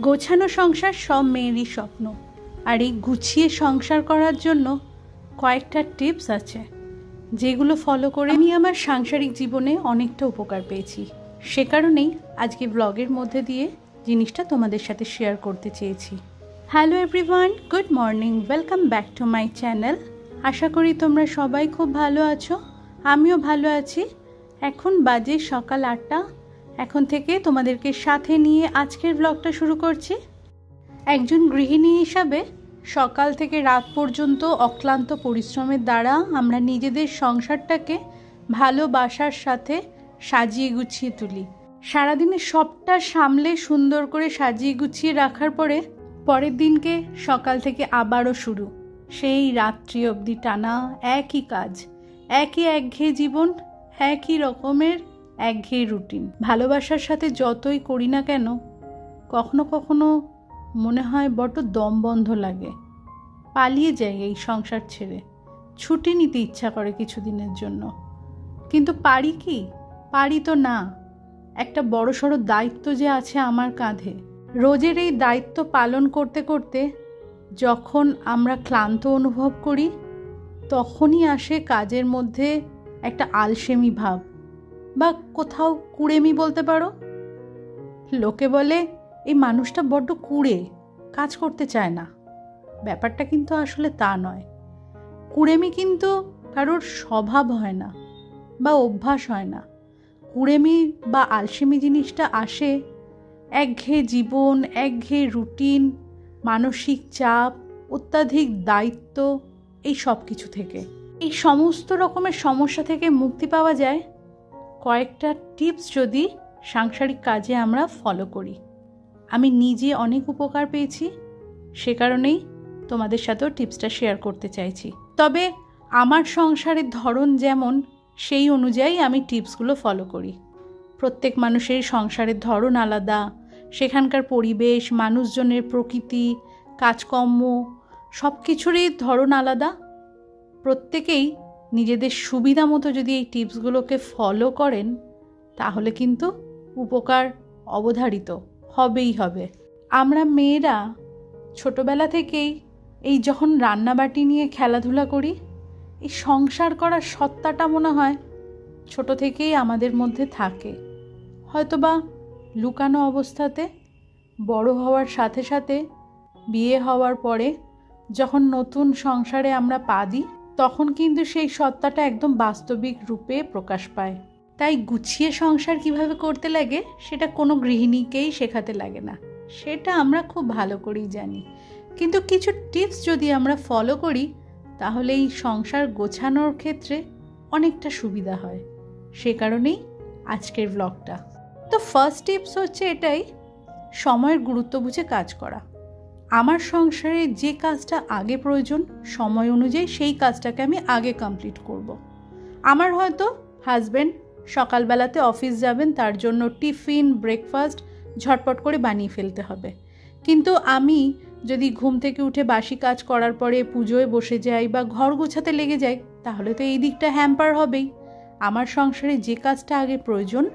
গোছানো সংসার সব মেয়েরই স্বপ্ন। আর এই গুছিয়ে সংসার করার জন্য কয়েকটা টিপস আছে, যেগুলো ফলো করে আমি আমার সাংসারিক জীবনে অনেকটা উপকার পেয়েছি। সে কারণেই আজকে ব্লগের মধ্যে দিয়ে জিনিসটা তোমাদের সাথে শেয়ার করতে চেয়েছি। Hello everyone, good morning, welcome back to my channel. আশা করি তোমরা সবাই খুব ভালো আছো, আমিও ভালো আছি। এখন বাজে সকাল 8টা। এখন থেকে তোমাদেরকে সাথে নিয়ে আজকের ব্লগটা শুরু করছি। একজন গৃহিণী হিসাবে সকাল থেকে রাত পর্যন্ত অক্লান্ত পরিশ্রমের দ্বারা আমরা নিজেদের সংসারটাকে ভালোবাসার সাথে সাজিয়ে গুছিয়ে তুলি। সারাদিনে সবটা সামলে সুন্দর করে সাজিয়ে গুছিয়ে রাখার পরে পরের দিনকে সকাল থেকে আবারও শুরু, সেই রাত্রি অবধি টানা একই কাজ, একই একঘেয়ে জীবন, একই রকমের একঘেয়ে রুটিন। ভালোবাসার সাথে যতই করি না কেন, কখনো কখনো মনে হয় বড্ড দম বন্ধ লাগে, পালিয়ে যাই এই সংসার ছেড়ে, ছুটি নিতে ইচ্ছা করে কিছুদিনের জন্য। কিন্তু পারি কি? পারি তো না। একটা বড়সড় দায়িত্ব যে আছে আমার কাঁধে। রোজের এই দায়িত্ব পালন করতে করতে যখন আমরা ক্লান্ত অনুভব করি, তখনই আসে কাজের মধ্যে একটা আলসেমি ভাব, বা কোথাও কুড়েমি বলতে পারো। লোকে বলে এই মানুষটা বড্ড কুড়ে, কাজ করতে চায় না। ব্যাপারটা কিন্তু আসলে তা নয়। কুড়েমি কিন্তু কারোর স্বভাব হয় না বা অভ্যাস হয় না। কুড়েমি বা আলসেমি জিনিসটা আসে একঘেয়ে জীবন, একঘেয়ে রুটিন, মানসিক চাপ, অত্যাধিক দায়িত্ব, এই সব কিছু থেকে। এই সমস্ত রকমের সমস্যা থেকে মুক্তি পাওয়া যায় কয়েকটা টিপস যদি সাংসারিক কাজে আমরা ফলো করি। আমি নিজে অনেক উপকার পেয়েছি, সে কারণেই তোমাদের সাথেও টিপসটা শেয়ার করতে চাইছি। তবে আমার সংসারের ধরন যেমন, সেই অনুযায়ী আমি টিপসগুলো ফলো করি। প্রত্যেক মানুষের সংসারের ধরন আলাদা, সেখানকার পরিবেশ, মানুষজনের প্রকৃতি, কাজকর্ম, সব কিছুরই ধরন আলাদা। প্রত্যেকেই নিজেদের সুবিধা মতো যদি এই টিপসগুলোকে ফলো করেন, তাহলে কিন্তু উপকার অবধারিত হবেই হবে। আমরা মেয়েরা ছোটবেলা থেকেই এই যখন রান্নাবাটি নিয়ে খেলাধুলা করি, এই সংসার করার সত্তাটা মনে হয় ছোট থেকেই আমাদের মধ্যে থাকে। হয়তোবা লুকানো অবস্থাতে বড় হওয়ার সাথে সাথে বিয়ে হওয়ার পরে যখন নতুন সংসারে আমরা পা দিই, তখন কিন্তু সেই সত্তাটা একদম বাস্তবিক রূপে প্রকাশ পায়। তাই গুছিয়ে সংসার কিভাবে করতে লাগে সেটা কোনো গৃহিণীকেই শেখাতে লাগে না, সেটা আমরা খুব ভালো করেই জানি। কিন্তু কিছু টিপস যদি আমরা ফলো করি, তাহলে এই সংসার গোছানোর ক্ষেত্রে অনেকটা সুবিধা হয়। সে কারণেই আজকের ব্লগটা। তো ফার্স্ট টিপস হচ্ছে এটাই, সময়ের গুরুত্ব বুঝে কাজ করা। আমার সংসারে যে কাজটা আগে প্রয়োজন, সময় অনুযায়ী সেই কাজটাকে আমি আগে কমপ্লিট করব। আমার হয়তো হাজব্যান্ড সকালবেলাতে অফিস যাবেন, তার জন্য টিফিন, ব্রেকফাস্ট ঝটপট করে বানিয়ে ফেলতে হবে। কিন্তু আমি যদি ঘুম থেকে উঠে বাসি কাজ করার পরে পুজোয় বসে যাই বা ঘর গোছাতে লেগে যাই, তাহলে তো এই দিকটা হ্যাম্পার হবেই। আমার সংসারে যে কাজটা আগে প্রয়োজন,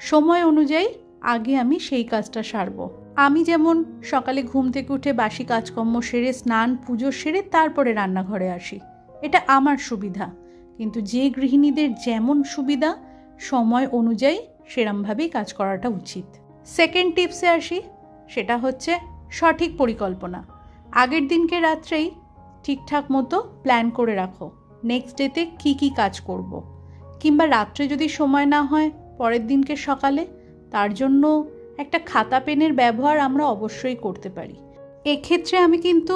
সময় অনুযায়ী আগে আমি সেই কাজটা সারব। আমি যেমন সকালে ঘুম থেকে উঠে বাসি কাজকর্ম সেরে, স্নান পুজো সেরে তারপরে রান্নাঘরে আসি, এটা আমার সুবিধা। কিন্তু যে গৃহিণীদের যেমন সুবিধা, সময় অনুযায়ী সেরমভাবেই কাজ করাটা উচিত। সেকেন্ড টিপসে আসি, সেটা হচ্ছে সঠিক পরিকল্পনা। আগের দিনকে রাত্রেই ঠিকঠাক মতো প্ল্যান করে রাখো, নেক্সট ডেতে কী কী কাজ করব। কিংবা রাত্রে যদি সময় না হয় পরের দিনকে সকালে, তার জন্য একটা খাতা পেনের ব্যবহার আমরা অবশ্যই করতে পারি। এক্ষেত্রে আমি কিন্তু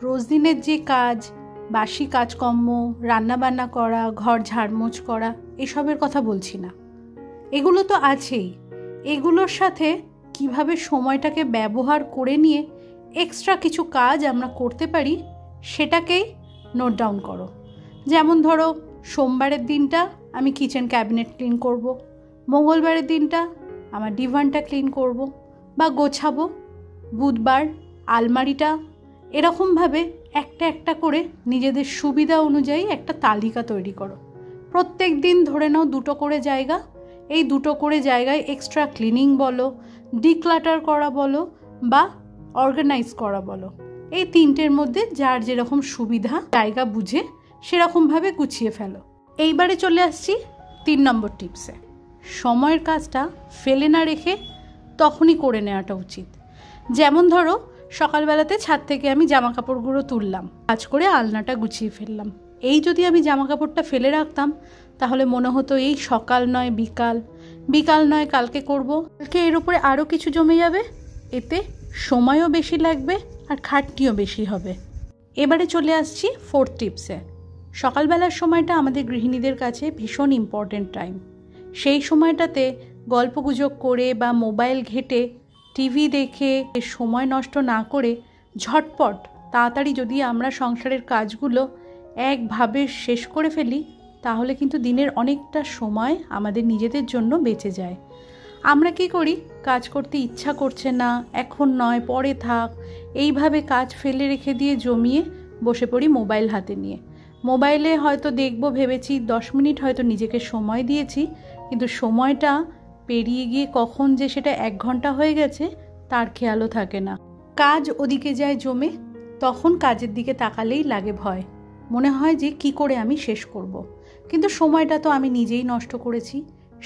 রোজ দিনের যে কাজ, বাসি কাজকর্ম, রান্নাবান্না করা, ঘর ঝাড়মোছ করা, এসবের কথা বলছি না। এগুলো তো আছেই, এগুলোর সাথে কিভাবে সময়টাকে ব্যবহার করে নিয়ে এক্সট্রা কিছু কাজ আমরা করতে পারি, সেটাকেই নোট ডাউন করো। যেমন ধরো, সোমবারের দিনটা আমি কিচেন ক্যাবিনেট ক্লিন করব, মঙ্গলবারের দিনটা আমার ডিভানটা ক্লিন করব বা গোছাবো, বুধবার আলমারিটা, এরকমভাবে একটা একটা করে নিজেদের সুবিধা অনুযায়ী একটা তালিকা তৈরি করো। প্রত্যেক দিন ধরে নাও 2টো করে জায়গা, এই 2টো করে জায়গায় এক্সট্রা ক্লিনিং বলো, ডিক্লাটার করা বলো, বা অর্গানাইজ করা বলো, এই তিনটের মধ্যে যার যেরকম সুবিধা জায়গা বুঝে সেরকমভাবে গুছিয়ে ফেলো। এইবারে চলে আসছি 3 নম্বর টিপসে। সময়ের কাজটা ফেলে না রেখে তখনই করে নেওয়াটা উচিত। যেমন ধরো, সকালবেলাতে ছাদ থেকে আমি জামা কাপড়গুলো তুললাম, কাজ করে আলনাটা গুছিয়ে ফেললাম। এই যদি আমি জামা কাপড়টা ফেলে রাখতাম তাহলে মনে হতো এই সকাল নয় বিকাল, বিকাল নয় কালকে করব, কালকে এর উপরে আরও কিছু জমে যাবে, এতে সময়ও বেশি লাগবে আর খাটনিও বেশি হবে। এবারে চলে আসছি 4th টিপসে। সকালবেলার সময়টা আমাদের গৃহিণীদের কাছে ভীষণ ইম্পর্ট্যান্ট টাইম। সেই সময়টাতে গল্পগুজব করে বা মোবাইল ঘেঁটে টিভি দেখে সময় নষ্ট না করে ঝটপট তাড়াতাড়ি যদি আমরা সংসারের কাজগুলো একভাবে শেষ করে ফেলি তাহলে কিন্তু দিনের অনেকটা সময় আমাদের নিজেদের জন্য বেঁচে যায়। আমরা কি করি, কাজ করতে ইচ্ছা করছে না, এখন নয় পরে থাক, এইভাবে কাজ ফেলে রেখে দিয়ে জমিয়ে বসে পড়ি মোবাইল হাতে নিয়ে। মোবাইলে হয়তো দেখব ভেবেছি, 10 মিনিট হয়তো নিজেকে সময় দিয়েছি, কিন্তু সময়টা পেরিয়ে গিয়ে কখন যে সেটা 1 ঘন্টা হয়ে গেছে তার খেয়ালও থাকে না। কাজ ওদিকে যায় জমে, তখন কাজের দিকে তাকালেই লাগে ভয়, মনে হয় যে কি করে আমি শেষ করব। কিন্তু সময়টা তো আমি নিজেই নষ্ট করেছি।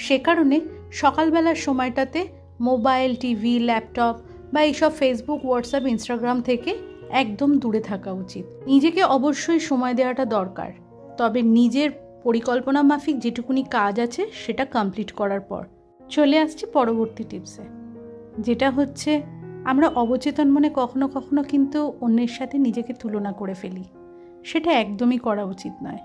সে কারণে সকালবেলার সময়টাতে মোবাইল, টিভি, ল্যাপটপ বা এইসব ফেসবুক, হোয়াটসঅ্যাপ, ইনস্টাগ্রাম থেকে একদম দূরে থাকা উচিত। নিজেকে অবশ্যই সময় দেওয়াটা দরকার, তবে নিজের পরিকল্পনা মাফিক যেটুকুনি কাজ আছে সেটা কমপ্লিট করার পর। চলে আসছি পরবর্তী টিপসে, যেটা হচ্ছে আমরা অবচেতন মনে কখনো কখনো কিন্তু অন্যের সাথে নিজেকে তুলনা করে ফেলি। সেটা একদমই করা উচিত নয়।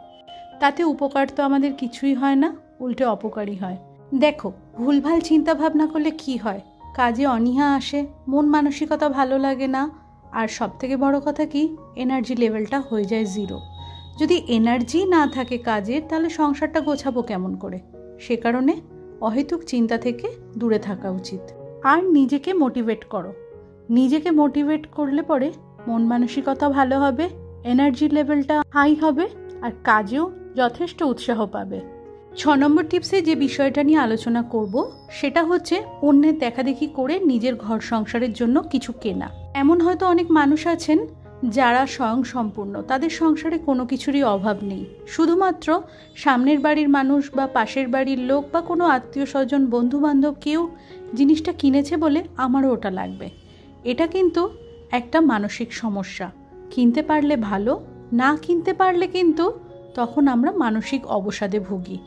তাতে উপকার তো আমাদের কিছুই হয় না, উল্টে অপকারই হয়। দেখো, ভুলভাল চিন্তা ভাবনা করলে কি হয়, কাজে অনীহা আসে, মন মানসিকতা ভালো লাগে না, আর সবথেকে বড় কথা কি, এনার্জি লেভেলটা হয়ে যায় 0। যদি এনার্জি না থাকে কাজের, তাহলে সংসারটা গোছাবো কেমন করে? সে কারণে অহেতুক চিন্তা থেকে দূরে থাকা উচিত। আর নিজেকে মোটিভেট করো। নিজেকে মোটিভেট করলে পরে মন মানসিকতা ভালো হবে, এনার্জি লেভেলটা হাই হবে, আর কাজেও যথেষ্ট উৎসাহ পাবে। 6 নম্বর টিপসে যে বিষয়টা নিয়ে আলোচনা করব সেটা হচ্ছে অন্যের দেখাদেখি করে নিজের ঘর সংসারের জন্য কিছু কেনা। এমন হয়তো অনেক মানুষ আছেন যারা স্বয়ংসম্পূর্ণ, তাদের সংসারে কোনো কিছুরই অভাব নেই, শুধুমাত্র সামনের বাড়ির মানুষ বা পাশের বাড়ির লোক বা কোনো আত্মীয় স্বজন, বন্ধু বান্ধব কেউ জিনিসটা কিনেছে বলে আমারও ওটা লাগবে। এটা কিন্তু একটা মানসিক সমস্যা। কিনতে পারলে ভালো, না কিনতে পারলে কিন্তু তখন আমরা মানসিক অবসাদে ভুগি।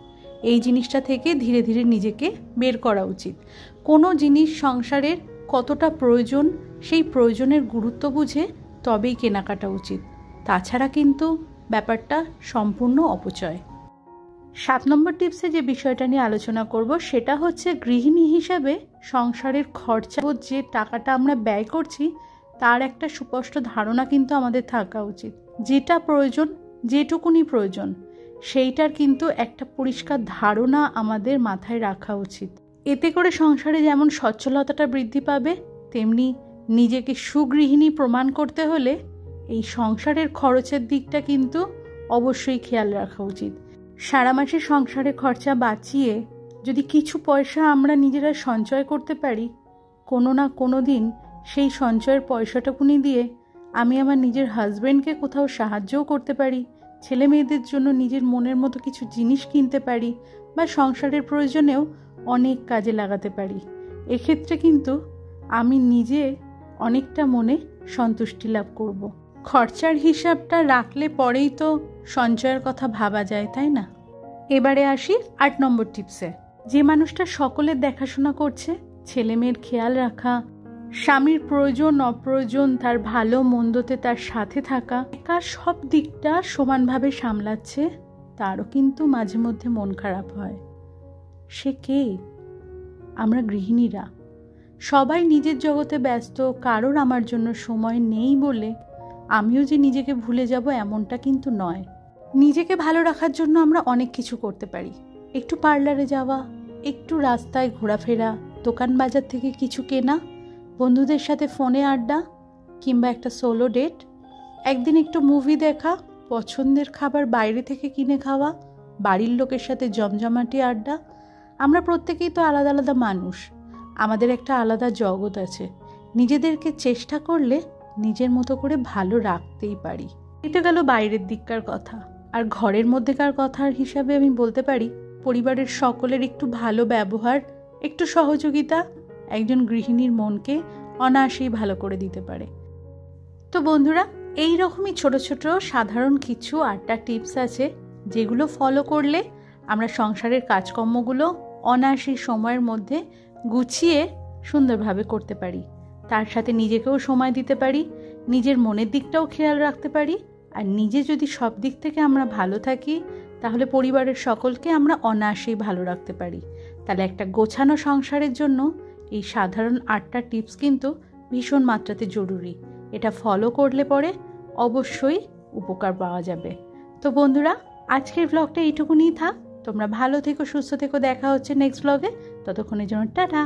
এই জিনিসটা থেকে ধীরে ধীরে নিজেকে বের করা উচিত। কোনো জিনিস সংসারের কতটা প্রয়োজন, সেই প্রয়োজনের গুরুত্ব বুঝে তবেই কেনাকাটা উচিত, তাছাড়া কিন্তু ব্যাপারটা সম্পূর্ণ অপচয়। 7 নম্বর টিপসে যে বিষয়টা নিয়ে আলোচনা করব সেটা হচ্ছে গৃহিণী হিসেবে সংসারের খরচা, যে টাকাটা আমরা ব্যয় করছি তার একটা সুস্পষ্ট ধারণা কিন্তু আমাদের থাকা উচিত। যেটা প্রয়োজন, যেটুকুনি প্রয়োজন, সেইটার কিন্তু একটা পরিষ্কার ধারণা আমাদের মাথায় রাখা উচিত। এতে করে সংসারে যেমন সচ্ছলতাটা বৃদ্ধি পাবে, তেমনি নিজেকে সুগৃহিণী প্রমাণ করতে হলে এই সংসারের খরচের দিকটা কিন্তু অবশ্যই খেয়াল রাখা উচিত। সারা মাসে সংসারে খরচা বাঁচিয়ে যদি কিছু পয়সা আমরা নিজেরা সঞ্চয় করতে পারি, কোনো না কোনো দিন সেই সঞ্চয়ের পয়সাটুকুনি দিয়ে আমি আমার নিজের হাজব্যান্ডকে কোথাও সাহায্যও করতে পারি, ছেলে মেয়েদের জন্য নিজের মনের মতো কিছু জিনিস কিনতে পারি, বা সংসারের প্রয়োজনেও অনেক কাজে লাগাতে পারি। এক্ষেত্রে কিন্তু আমি নিজে অনেকটা মনে সন্তুষ্টি লাভ করব। খরচার হিসাবটা রাখলে পরেই তো সঞ্চয়ের কথা ভাবা যায়, তাই না? এবারে আসি 8 নম্বর টিপসে। যে মানুষটা সকলের দেখাশোনা করছে, ছেলে মেয়ের খেয়াল রাখা, স্বামীর প্রয়োজন অপ্রয়োজন, তার ভালো মন্দতে তার সাথে থাকা, একা সব দিকটা সমানভাবে সামলাচ্ছে, তারও কিন্তু মাঝে মধ্যে মন খারাপ হয়। সে কে? আমরা গৃহিণীরা। সবাই নিজের জগতে ব্যস্ত, কারোর আমার জন্য সময় নেই বলে আমিও যে নিজেকে ভুলে যাব এমনটা কিন্তু নয়। নিজেকে ভালো রাখার জন্য আমরা অনেক কিছু করতে পারি। একটু পার্লারে যাওয়া, একটু রাস্তায় ঘোরাফেরা, দোকান বাজার থেকে কিছু কেনা, বন্ধুদের সাথে ফোনে আড্ডা, কিংবা একটা সোলো ডেট, একদিন একটু মুভি দেখা, পছন্দের খাবার বাইরে থেকে কিনে খাওয়া, বাড়ির লোকের সাথে জমজমাটি আড্ডা। আমরা প্রত্যেকেই তো আলাদা আলাদা মানুষ, আমাদের একটা আলাদা জগৎ আছে। নিজেদেরকে চেষ্টা করলে নিজের মতো করে ভালো রাখতেই পারি। এটা গেল বাইরের দিককার কথা। আর ঘরের মধ্যেকার কথার হিসাবে আমি বলতে পারি, পরিবারের সকলের একটু ভালো ব্যবহার, একটু সহযোগিতা একজন গৃহিণীর মনকে অনায়াসেই ভালো করে দিতে পারে। তো বন্ধুরা, এই রকমই ছোট ছোট সাধারণ কিছু 8টা টিপস আছে, যেগুলো ফলো করলে আমরা সংসারের কাজকর্মগুলো অনায়াসেই সময়ের মধ্যে গুছিয়ে সুন্দরভাবে করতে পারি। তার সাথে নিজেকেও সময় দিতে পারি, নিজের মনের দিকটাও খেয়াল রাখতে পারি। আর নিজে যদি সব দিক থেকে আমরা ভালো থাকি, তাহলে পরিবারের সকলকে আমরা অনায়াসেই ভালো রাখতে পারি। তাহলে একটা গোছানো সংসারের জন্য এই সাধারণ 8টা টিপস কিন্তু ভীষণ মাত্রাতে জরুরি। এটা ফলো করলে পরে অবশ্যই উপকার পাওয়া যাবে। তো বন্ধুরা, আজকের ব্লগটা এইটুকুনিই থাক। তোমরা ভালো থেকো, সুস্থ থেকো। দেখা হচ্ছে নেক্সট ব্লগে। ততক্ষণের জন্য টাটা।